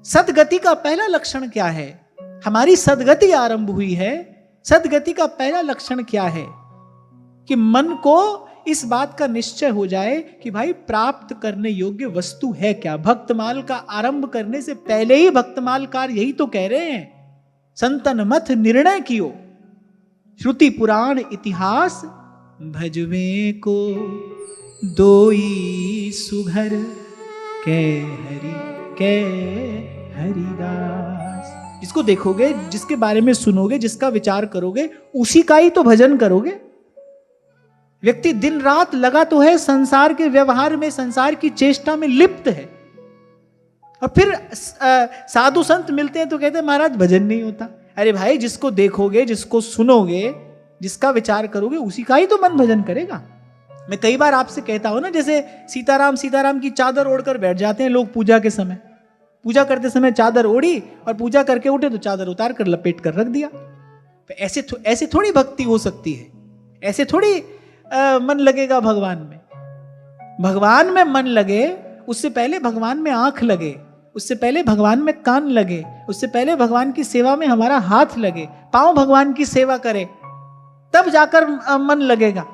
सदगति का पहला लक्षण क्या है? हमारी सदगति आरंभ हुई है। सदगति का पहला लक्षण क्या है? कि मन को इस बात का निश्चय हो जाए कि भाई प्राप्त करने योग्य वस्तु है क्या। भक्तमाल का आरंभ करने से पहले ही भक्तमालकार यही तो कह रहे हैं, संतन मथ निर्णय कियो, श्रुति पुराण इतिहास भजवे को, दोई सुघर कै हरिदास। जिसको देखोगे, जिसके बारे में सुनोगे, जिसका विचार करोगे, उसी का ही तो भजन करोगे। व्यक्ति दिन रात लगा तो है संसार के व्यवहार में, संसार की चेष्टा में लिप्त है, और फिर साधु संत मिलते हैं तो कहते हैं महाराज भजन नहीं होता। अरे भाई, जिसको देखोगे, जिसको सुनोगे, जिसका विचार करोगे, उसी का ही तो मन भजन करेगा। मैं कई बार आपसे कहता हूं ना, जैसे सीताराम सीताराम की चादर ओढ़कर बैठ जाते हैं लोग पूजा के समय। पूजा करते समय चादर ओढ़ी और पूजा करके उठे तो चादर उतार कर लपेट कर रख दिया। तो ऐसे थोड़ी भक्ति हो सकती है, ऐसे थोड़ी मन लगेगा भगवान में। भगवान में मन लगे, उससे पहले भगवान में आंख लगे, उससे पहले भगवान में कान लगे, उससे पहले भगवान की सेवा में हमारा हाथ लगे, पांव भगवान की सेवा करे, तब जाकर मन लगेगा।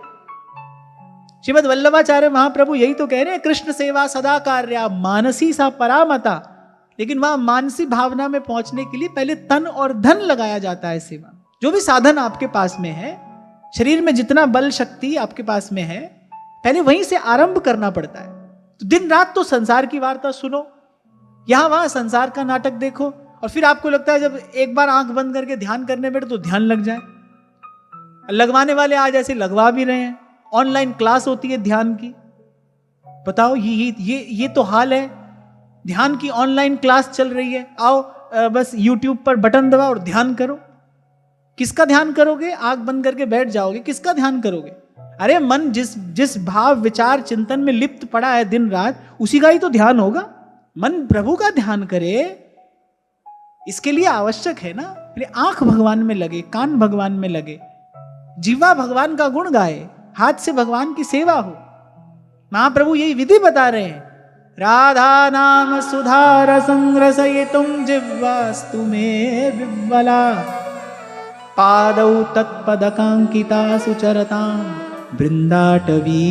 श्रीमद् वल्लभाचार्य महाप्रभु यही तो कह रहे हैं, कृष्ण सेवा सदा कार्या मानसी सा परामता। लेकिन वहां मानसी भावना में पहुंचने के लिए पहले तन और धन लगाया जाता है सेवा। जो भी साधन आपके पास में है, शरीर में जितना बल शक्ति आपके पास में है, पहले वहीं से आरंभ करना पड़ता है। तो दिन रात तो संसार की वार्ता सुनो, यहां वहां संसार का नाटक देखो, और फिर आपको लगता है जब एक बार आंख बंद करके ध्यान करने बैठे तो ध्यान लग जाए। लगवाने वाले आज ऐसे लगवा भी रहे हैं, ऑनलाइन क्लास होती है ध्यान की। बताओ, ये तो हाल है। ध्यान की ऑनलाइन क्लास चल रही है, आओ बस YouTube पर बटन दबाओ और ध्यान करो। किसका ध्यान करोगे? आंख बंद करके बैठ जाओगे, किसका ध्यान करोगे? अरे मन जिस भाव विचार चिंतन में लिप्त पड़ा है दिन रात, उसी का ही तो ध्यान होगा। मन प्रभु का ध्यान करे, इसके लिए आवश्यक है ना, आंख भगवान में लगे, कान भगवान में लगे, जीवा भगवान का गुण गाए, हाथ से भगवान की सेवा हो। महाप्रभु यही विधि बता रहे हैं, राधा नाम सुधा रसं रसयितुं जिह्वास्तु मे विह्वला, पादौ तत्पदकांकिता सुचरतां वृंदाटवी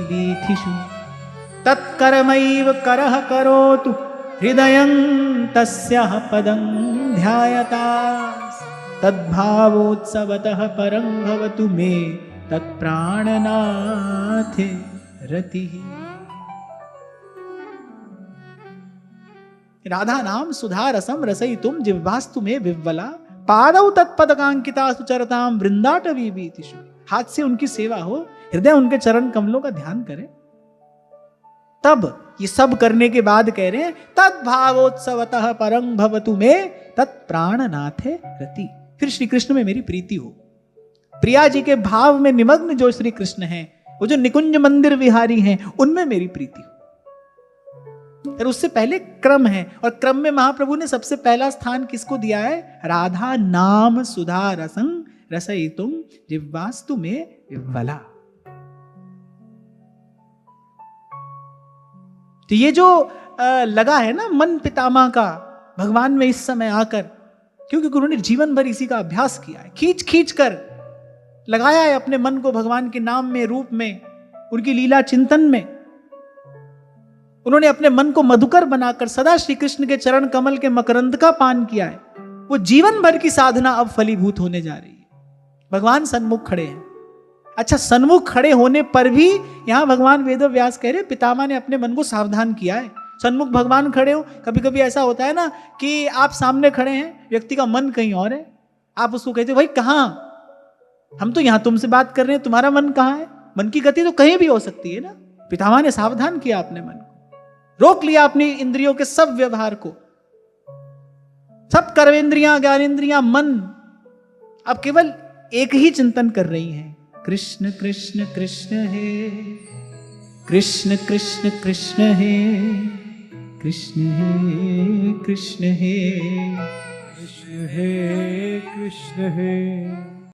वीथिषु, तत्कर्मैव करः करोतु हृदयं तस्याः पदं ध्यायतास्, तद्भावोत्सवतः परं भवतु मे तत्प्राणनाथे रतिः। राधा नाम सुधा रसम रसयितुं जिह्वास्तु मे विह्वला, पादौ तत्पदकांकिता सुचरतां वृंदाटवी वीथिषु। हाथ से उनकी सेवा हो, हृदय उनके चरण कमलों का ध्यान करे। तब ये सब करने के बाद कह रहे हैं, तद्भावोत्सवतः परं भवतु मे तत्प्राणनाथे रति। फिर श्री कृष्ण में मेरी प्रीति हो। प्रिया जी के भाव में निमग्न जो श्री कृष्ण हैं, वो जो निकुंज मंदिर विहारी हैं, उनमें मेरी प्रीति हो। और उससे पहले क्रम है, और क्रम में महाप्रभु ने सबसे पहला स्थान किसको दिया है? राधा नाम सुधा रसं रसयितुं जिह्वास्तु मे विह्वला। तो ये जो लगा है ना मन पितामह का भगवान में इस समय आकर, क्योंकि गुरु ने जीवन भर इसी का अभ्यास किया है, खींच खींच कर लगाया है अपने मन को भगवान के नाम में, रूप में, उनकी लीला चिंतन में। उन्होंने अपने मन को मधुकर बनाकर सदा श्री कृष्ण के चरण कमल के मकरंद का पान किया है। वो जीवन भर की साधना अब फलीभूत होने जा रही है। भगवान सन्मुख खड़े हैं। अच्छा, सन्मुख खड़े होने पर भी यहां भगवान वेद व्यास कह रहे, पितामह ने अपने मन को सावधान किया है। सन्मुख भगवान खड़े हो, कभी कभी ऐसा होता है ना कि आप सामने खड़े हैं, व्यक्ति का मन कहीं और है, आप उसको कहते हो भाई कहां, हम तो यहां तुमसे बात कर रहे हैं, तुम्हारा मन कहां है? मन की गति तो कहीं भी हो सकती है ना। पितामह ने सावधान किया अपने मन को, रोक लिया अपनी इंद्रियों के सब व्यवहार को, सब कर्मेंद्रियां, ज्ञानेंद्रियां, मन अब केवल एक ही चिंतन कर रही हैं, कृष्ण कृष्ण कृष्ण है, कृष्ण कृष्ण कृष्ण है, कृष्ण है कृष्ण है, कृष्ण है कृष्ण है।